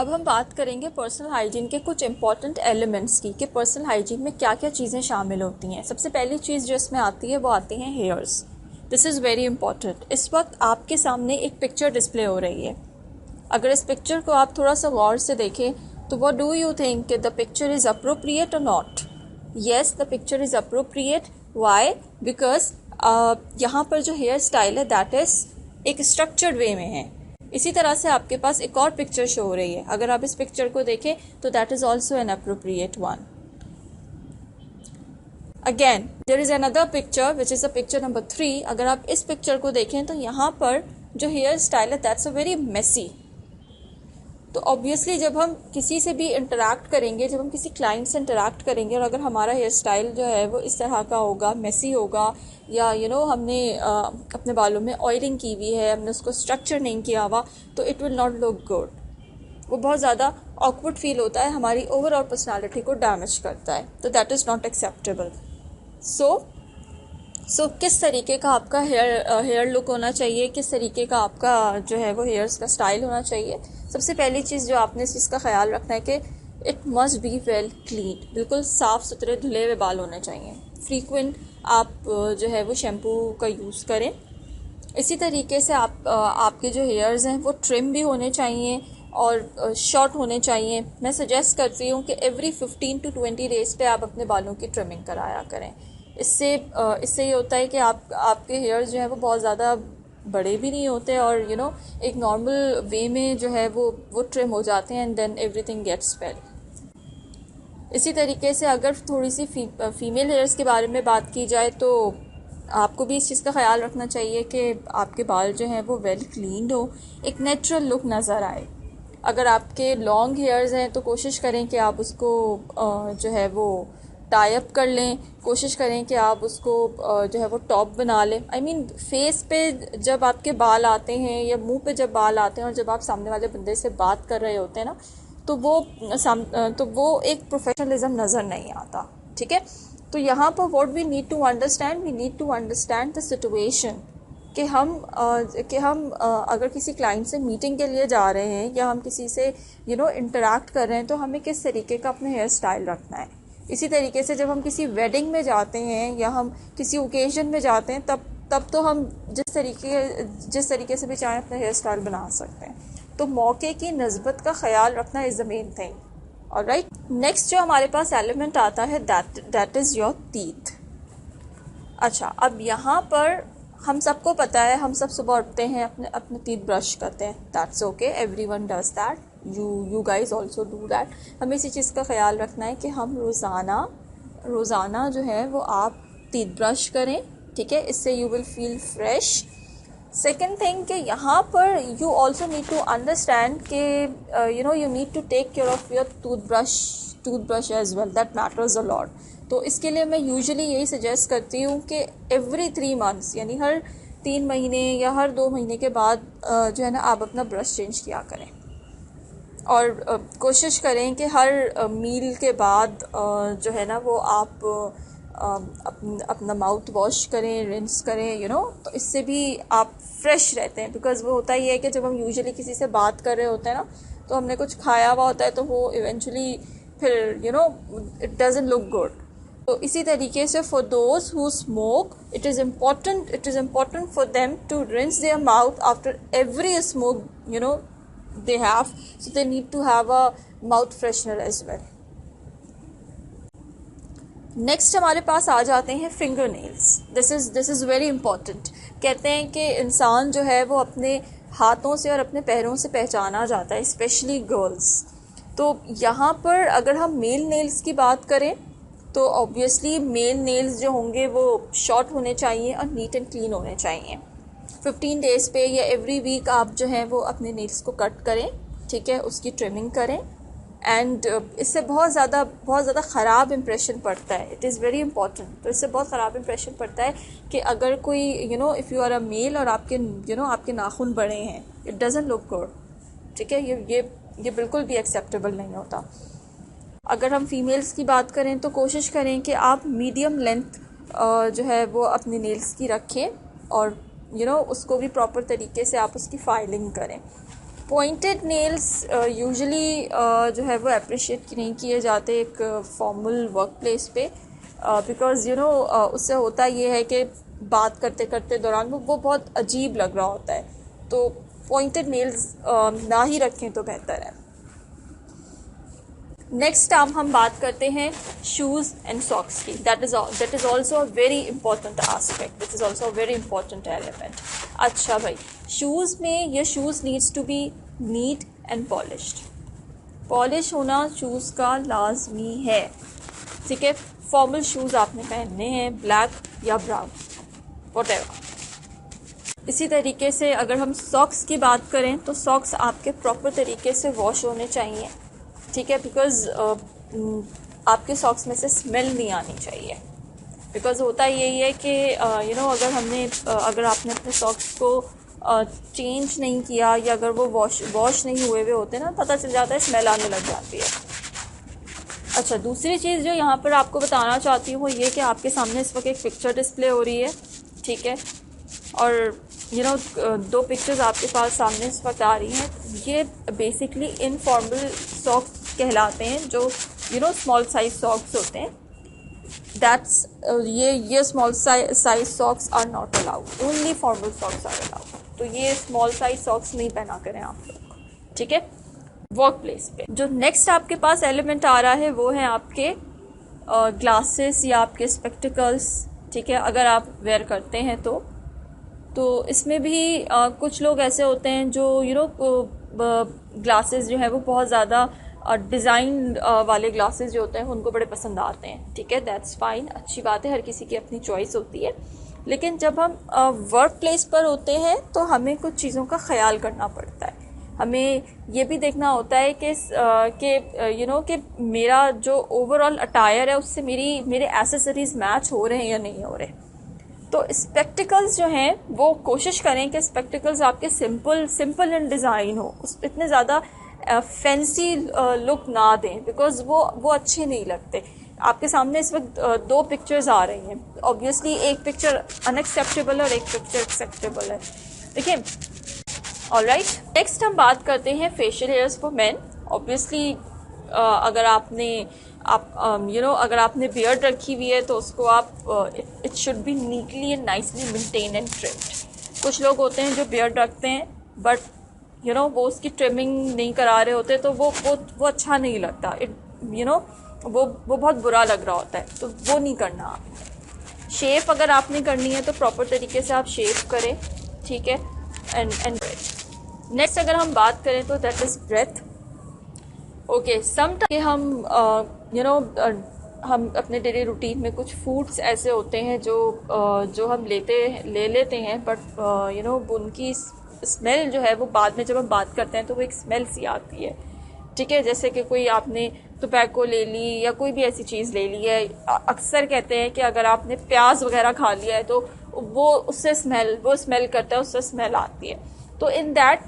अब हम बात करेंगे पर्सनल हाइजीन के कुछ इंपॉर्टेंट एलिमेंट्स की कि पर्सनल हाइजीन में क्या क्या चीज़ें शामिल होती हैं। सबसे पहली चीज़ जो इसमें आती है वो आती हैं hairs. This is very important. इस वक्त आपके सामने एक पिक्चर डिस्प्ले हो रही है। अगर इस पिक्चर को आप थोड़ा सा गौर से देखें तो व्हाट डू यू थिंक कि द पिक्चर इज़ अप्रोप्रिएट और not? Yes, the picture is appropriate. Why? Because यहाँ पर जो हेयर स्टाइल है दैट इज़ एक स्ट्रक्चर्ड वे में है। इसी तरह से आपके पास एक और पिक्चर शो हो रही है। अगर आप इस पिक्चर को देखें तो that is also an appropriate one. Again there is another picture which is a picture number 3। अगर आप इस पिक्चर को देखें तो यहाँ पर जो हेयर स्टाइल है दैट्स अ वेरी मेसी। तो ऑब्वियसली जब हम किसी से भी इंटरैक्ट करेंगे, जब हम किसी क्लाइंट से इंटरैक्ट करेंगे और अगर हमारा हेयर स्टाइल जो है वो इस तरह का होगा, मेसी होगा, या हमने अपने बालों में ऑयलिंग की हुई है, हमने उसको स्ट्रक्चर नहीं किया हुआ, तो it will not look good. वो बहुत ज़्यादा ऑकवर्ड फील होता है, हमारी ओवरऑल पर्सनालिटी को डैमेज करता है। तो दैट इज़ नॉट एक्सेप्टेबल। सो किस तरीके का आपका हेयर लुक होना चाहिए, किस तरीके का आपका जो है वो हेयर्स का स्टाइल होना चाहिए। सबसे पहली चीज़ जो आपने इस चीज़ का ख्याल रखना है कि it must be well clean. बिल्कुल साफ़ सुथरे धुले हुए बाल होने चाहिए। फ्रीक्वेंट आप जो है वो शैम्पू का यूज़ करें। इसी तरीके से आपके जो हेयर्स हैं वो ट्रिम भी होने चाहिए और शॉर्ट होने चाहिए। मैं सजेस्ट करती हूँ कि एवरी 15 to 20 डेज़ पे आप अपने बालों की ट्रिमिंग कराया करें। इससे ये होता है कि आपके हेयर्स जो है वो बहुत ज़्यादा बड़े भी नहीं होते और एक नॉर्मल वे में जो है वो ट्रिम हो जाते हैं and then everything gets well. इसी तरीके से अगर थोड़ी सी फीमेल हेयर्स के बारे में बात की जाए तो आपको भी इस चीज़ का ख्याल रखना चाहिए कि आपके बाल जो हैं वो वेल क्लीन्ड हो, एक नेचुरल लुक नज़र आए। अगर आपके लॉन्ग हेयर्स हैं तो कोशिश करें कि आप उसको जो है वो टाई अप कर लें। कोशिश करें कि आप उसको जो है वो टॉप बना लें। आई मीन फेस पे जब आपके बाल आते हैं या मुंह पे जब बाल आते हैं और जब आप सामने वाले बंदे से बात कर रहे होते हैं ना, तो वो एक प्रोफेशनलिज्म नज़र नहीं आता। ठीक है, तो यहाँ पर what we need to understand the situation कि हम अगर किसी क्लाइंट से मीटिंग के लिए जा रहे हैं या हम किसी से इंटरैक्ट कर रहे हैं तो हमें किस तरीके का अपने हेयर स्टाइल रखना है। इसी तरीके से जब हम किसी वेडिंग में जाते हैं या हम किसी ओकेजन में जाते हैं तब तो हम जिस तरीके से भी चाहें अपना हेयर स्टाइल बना सकते हैं। तो मौके की नस्बत का ख्याल रखना is the main thing. Alright, next जो हमारे पास एलिमेंट आता है दैट इज़ योर टीथ। अच्छा, अब यहाँ पर हम सबको पता है, हम सब सुबह उठते हैं, अपने टीथ ब्रश करते हैं। That's okay, everyone does that, you guys also do that. हमें इसी चीज़ का ख्याल रखना है कि हम रोज़ाना जो है वो आप टीथ ब्रश करें। ठीक है, इससे you will feel fresh. Second thing कि यहाँ पर you also need to understand कि you need to take care of your toothbrush as well. That matters a lot. तो इसके लिए मैं यूजुअली यही सजेस्ट करती हूँ कि एवरी 3 months यानी हर 3 महीने या हर 2 महीने के बाद जो है ना आप अपना ब्रश चेंज किया करें। और कोशिश करें कि हर मील के बाद जो है ना वो आप अपना माउथ वॉश करें, रिंस करें, तो इससे भी आप फ्रेश रहते हैं। बिकॉज़ वो होता ही है कि जब हम यूजुअली किसी से बात कर रहे होते हैं ना तो हमने कुछ खाया हुआ होता है तो वो इवेंचुअली फिर इट डजंट लुक गुड। तो इसी तरीके से for those who smoke it is important for them to rinse their mouth after every smoke they have, so they need to have a mouth freshener as well. Next हमारे पास आ जाते हैं finger nails. This is very important. कहते हैं कि इंसान जो है वो अपने हाथों से और अपने पैरों से पहचाना जाता है, स्पेशली गर्ल्स। तो यहाँ पर अगर हम मेल नेल्स की बात करें तो ऑब्वियसली मेल नेल्स जो होंगे वो शॉर्ट होने चाहिए और नीट एंड क्लीन होने चाहिए। 15 डेज़ पे या एवरी वीक आप जो है वो अपने नेल्स को कट करें। ठीक है, उसकी ट्रिमिंग करें एंड इससे बहुत ज़्यादा ख़राब इम्प्रेशन पड़ता है। It is very important. तो इससे बहुत ख़राब इम्प्रेशन पड़ता है कि अगर कोई if you are a male और आपके आपके नाखून बड़े हैं, इट डजंट लुक गुड। ठीक है, ये बिल्कुल भी एक्सेप्टेबल नहीं होता। अगर हम फीमेल्स की बात करें तो कोशिश करें कि आप मीडियम लेंथ जो है वो अपने नेल्स की रखें और उसको भी प्रॉपर तरीके से आप उसकी फाइलिंग करें। पॉइंटेड नेल्स यूजुअली जो है वो अप्रिशिएट नहीं किए जाते एक फॉर्मल वर्क प्लेस पे, बिकॉज यू नो उससे होता ये है कि बात करते करते दौरान वो बहुत अजीब लग रहा होता है, तो पॉइंटेड नेल्स ना ही रखें तो बेहतर है। नेक्स्ट अब हम बात करते हैं शूज़ एंड सॉक्स की। That is also a very important aspect, this is also a very important element. अच्छा भाई, शूज़ में ये shoes needs to be neat and polished. Polish होना शूज़ का लाजमी है, ठीक है। फॉर्मल शूज़ आपने पहनने हैं, ब्लैक या ब्राउन व्हाटएवर। इसी तरीके से अगर हम सॉक्स की बात करें तो सॉक्स आपके प्रॉपर तरीके से वॉश होने चाहिए, ठीक है, बिकॉज़ आपके सॉक्स में से स्मेल नहीं आनी चाहिए। बिकॉज़ होता यही है कि यू नो अगर आपने अपने सॉक्स को चेंज नहीं किया या अगर वो वॉश नहीं हुए होते ना, पता चल जाता है, स्मेल आने लग जाती है। अच्छा, दूसरी चीज़ जो यहाँ पर आपको बताना चाहती हूँ वो ये कि आपके सामने इस वक्त एक पिक्चर डिस्प्ले हो रही है, ठीक है, और यू नो 2 पिक्चर्स आपके पास सामने इस वक्त आ रही हैं। ये बेसिकली इनफॉर्मल सॉक्स कहलाते हैं, जो you know small size socks होते हैं। दैट्स ये small size socks are not allowed, only formal socks are allowed. तो ये स्मॉल साइज सॉक्स नहीं पहना करें आप लोग, ठीक है, वर्क प्लेस पे। जो नेक्स्ट आपके पास एलिमेंट आ रहा है वो है आपके ग्लासेस या आपके स्पेक्टिकल्स, ठीक है, अगर आप वेयर करते हैं तो इसमें भी कुछ लोग ऐसे होते हैं जो यू नो ग्लासेस जो है वो बहुत ज़्यादा डिज़ाइन वाले ग्लासेस जो होते हैं उनको बड़े पसंद आते हैं, ठीक है, दैट्स फाइन, अच्छी बात है, हर किसी की अपनी चॉइस होती है। लेकिन जब हम वर्क प्लेस पर होते हैं तो हमें कुछ चीज़ों का ख्याल करना पड़ता है। हमें ये भी देखना होता है कि यू नो कि मेरा जो ओवरऑल अटायर है उससे मेरे एसेसरीज मैच हो रहे हैं या नहीं हो रहे। तो स्पेक्टिकल्स जो हैं वो कोशिश करें कि स्पेक्टिकल्स आपके सिंपल इन डिज़ाइन हो, उस इतने ज़्यादा फैंसी लुक ना दें, बिकॉज वो अच्छे नहीं लगते। आपके सामने इस वक्त 2 पिक्चर्स आ रही हैं, ऑब्वियसली एक पिक्चर अनएक्सेप्टेबल और एक पिक्चर एक्सेप्टेबल है, देखिए। ऑलराइट, नेक्स्ट हम बात करते हैं facial hairs for main. Obviously अगर अगर आपने बियर्ड रखी हुई है तो उसको आप it should be neatly and nicely maintain and trimmed. कुछ लोग होते हैं जो बियर्ड रखते हैं बट यू नो वो उसकी ट्रिमिंग नहीं करा रहे होते, तो वो अच्छा नहीं लगता, वो बहुत बुरा लग रहा होता है, तो वो नहीं करना आपने। शेव अगर आपने करनी है तो प्रॉपर तरीके से आप शेव करें, ठीक है, एंड नेक्स्ट अगर हम बात करें तो that is breath. Okay, sometime हम हम अपने डेली रूटीन में कुछ फूड्स ऐसे होते हैं जो हम ले लेते हैं, बट उनकी स्मेल जो है वो बाद में जब हम बात करते हैं तो वो एक स्मेल सी आती है, ठीक है। जैसे कि कोई आपने टोबैको ले ली या कोई भी ऐसी चीज़ ले ली है, अक्सर कहते हैं कि अगर आपने प्याज वगैरह खा लिया है तो वो स्मेल करता है, उससे स्मेल आती है। तो इन दैट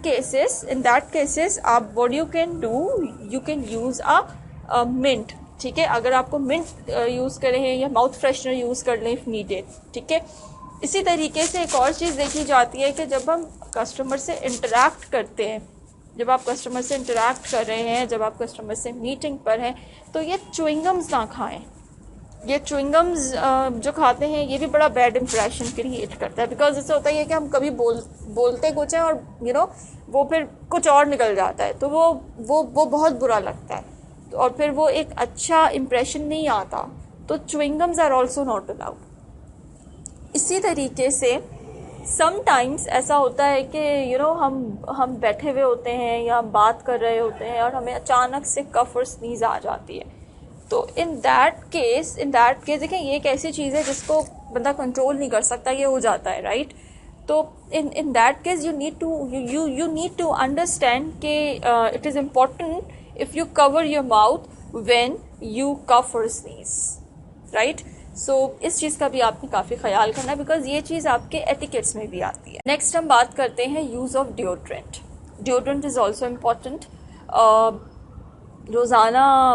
केसेस आप what you can do, you can use a mint, ठीक है। अगर आपको मिंट यूज़ करें या माउथ फ्रेशनर यूज़ कर लें इफ़ नीडेड, ठीक है। इसी तरीके से एक और चीज़ देखी जाती है कि जब हम कस्टमर से इंटरैक्ट करते हैं, जब आप कस्टमर से इंटरैक्ट कर रहे हैं, जब आप कस्टमर से मीटिंग पर हैं, तो ये च्युइंगम्स ना खाएं। ये च्युइंगम्स जो खाते हैं ये भी बड़ा बैड इंप्रेशन क्रिएट करता है, बिकॉज इससे होता है कि हम कभी बोलते कुछ हैं और वो फिर कुछ और निकल जाता है, तो वो बहुत बुरा लगता है, तो और फिर वो एक अच्छा इम्प्रेशन नहीं आता। तो chewing gums are also not allowed. इसी तरीके से समटाइम्स ऐसा होता है कि हम बैठे हुए होते हैं या बात कर रहे होते हैं और हमें अचानक से कफ और स्नीज आ जाती है। तो इन दैट केस देखिए, ये एक ऐसी चीज़ है जिसको बंदा कंट्रोल नहीं कर सकता, ये हो जाता है, राइट। तो in that case you need to understand कि it is important if you cover your mouth when you cough और स्नीज, राइट। सो इस चीज़ का भी आपने काफ़ी ख्याल करना है, बिकॉज ये चीज़ आपके एटिकेट्स में भी आती है। नेक्स्ट हम बात करते हैं use of deodorant is also important. रोज़ाना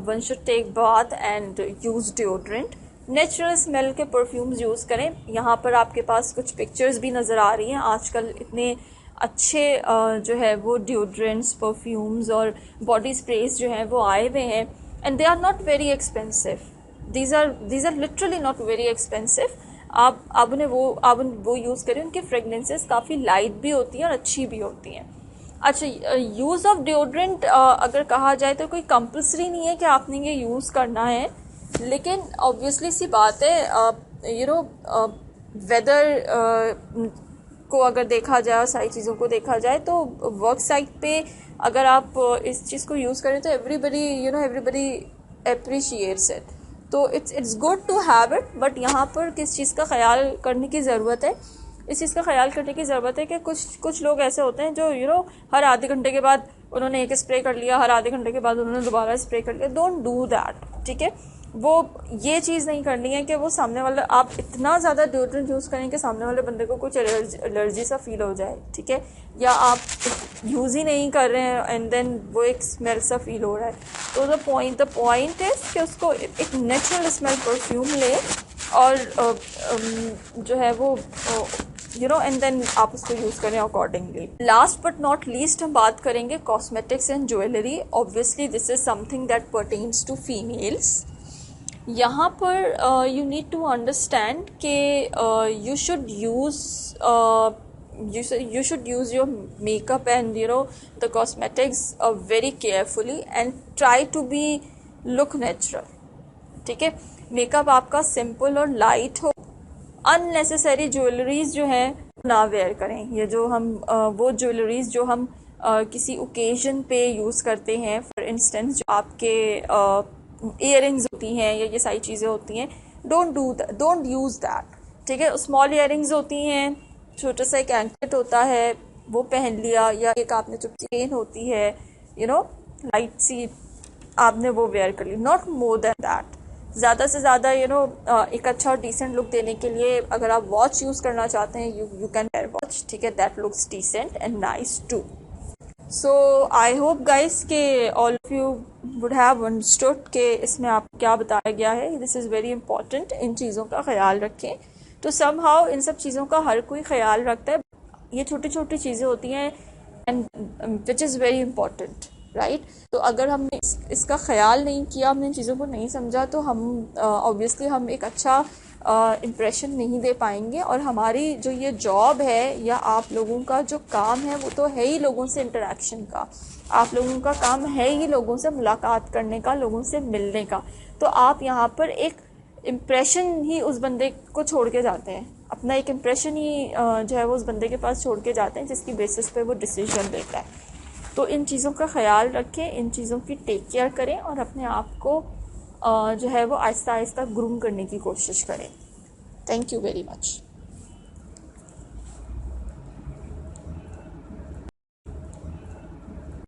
one should take bath and use deodorant. Natural smell के परफ्यूम्स यूज़ करें। यहाँ पर आपके पास कुछ पिक्चर्स भी नज़र आ रही हैं। आजकल इतने अच्छे जो है वो डिओड्रेंट्स, परफ्यूम्स और बॉडी स्प्रेज जो हैं वो आए हुए हैं, and they are not very expensive. These are literally not very expensive. आप उन्हें वो यूज़ करें. उनकी फ्रेगनेंसेस काफ़ी लाइट भी होती हैं और अच्छी भी होती हैं. अच्छा, यूज़ ऑफ डिओड्रेंट अगर कहा जाए तो कोई कंपल्सरी नहीं है कि आपने ये यूज़ करना है, लेकिन ऑब्वियसली सी बात है वेदर को अगर देखा जाए और सारी चीज़ों को देखा जाए तो वर्क साइट पे अगर आप इस चीज़ को यूज़ करें तो एवरीबडी अप्रिशिएट्स इट. तो it's good to have it, but यहाँ पर किस चीज़ का ख्याल करने की ज़रूरत है, इस चीज़ का ख्याल करने की ज़रूरत है कि कुछ लोग ऐसे होते हैं जो हर आधे घंटे के बाद उन्होंने एक स्प्रे कर लिया, हर आधे घंटे के बाद उन्होंने दोबारा स्प्रे कर लिया. Don't do that. ठीक है, वो ये चीज़ नहीं करनी है कि वो सामने वाला, आप इतना ज़्यादा डिओड्रेंट यूज़ करें कि सामने वाले बंदे को कुछ एलर्जी सा फील हो जाए. ठीक है, या आप यूज़ ही नहीं कर रहे हैं एंड देन वो एक स्मेल सा फील हो रहा है. तो द पॉइंट इज़ कि उसको एक नेचुरल स्मेल परफ्यूम ले और जो है वो एंड देन आप उसको यूज़ करें accordingly. Last but not least हम बात करेंगे cosmetics and jewellery. Obviously this is something that pertains to females. यहाँ पर यू नीड टू अंडरस्टैंड कि you should use your makeup and the cosmetics very carefully and try to be look natural. ठीक है, makeup आपका simple और light हो. Unnecessary jewelleries जो हैं ना वेयर करें. ये जो हम वो ज्वेलरीज जो हम किसी ओकेजन पे यूज़ करते हैं, फॉर इंस्टेंस जो आपके इयररिंग्स होती हैं या ये सारी चीज़ें होती हैं, डोंट यूज़ दैट. ठीक है, स्मॉल इयररिंग्स होती हैं, छोटा सा एक एंकलेट होता है वो पहन लिया, या एक आपने जो चेन होती है लाइट सी आपने वो वेयर कर ली, नॉट मोर देन दैट. ज़्यादा से ज़्यादा एक अच्छा और डिसेंट लुक देने के लिए अगर आप वॉच यूज़ करना चाहते हैं, यू कैन वेयर वॉच. ठीक है, that looks decent and nice too. So I hope guys के all of you would have understood कि इसमें आप क्या बताया गया है. This is very important. इन चीज़ों का ख्याल रखें. तो समहाउ इन सब चीज़ों का हर कोई ख्याल रखता है. ये छोटी छोटी चीज़ें होती हैं and which is very important, right. तो अगर हमने इसका ख्याल नहीं किया, हमने इन चीज़ों को नहीं समझा, तो हम ऑब्वियसली हम एक अच्छा इम्प्रेशन नहीं दे पाएंगे. और हमारी जो ये जॉब है या आप लोगों का जो काम है वो तो है ही लोगों से इंटरेक्शन का. आप लोगों का काम है ही लोगों से मुलाकात करने का, लोगों से मिलने का. तो आप यहाँ पर एक इम्प्रेशन ही उस बंदे को छोड़ के जाते हैं, अपना एक इम्प्रेशन ही जो है वो उस बंदे के पास छोड़ के जाते हैं, जिसकी बेसिस पे वो डिसीजन लेता है. तो इन चीज़ों का ख्याल रखें, इन चीज़ों की टेक केयर करें और अपने आप को जो है वो आहिस्ता आहिस्ता ग्रूम करने की कोशिश करें. Thank you very much.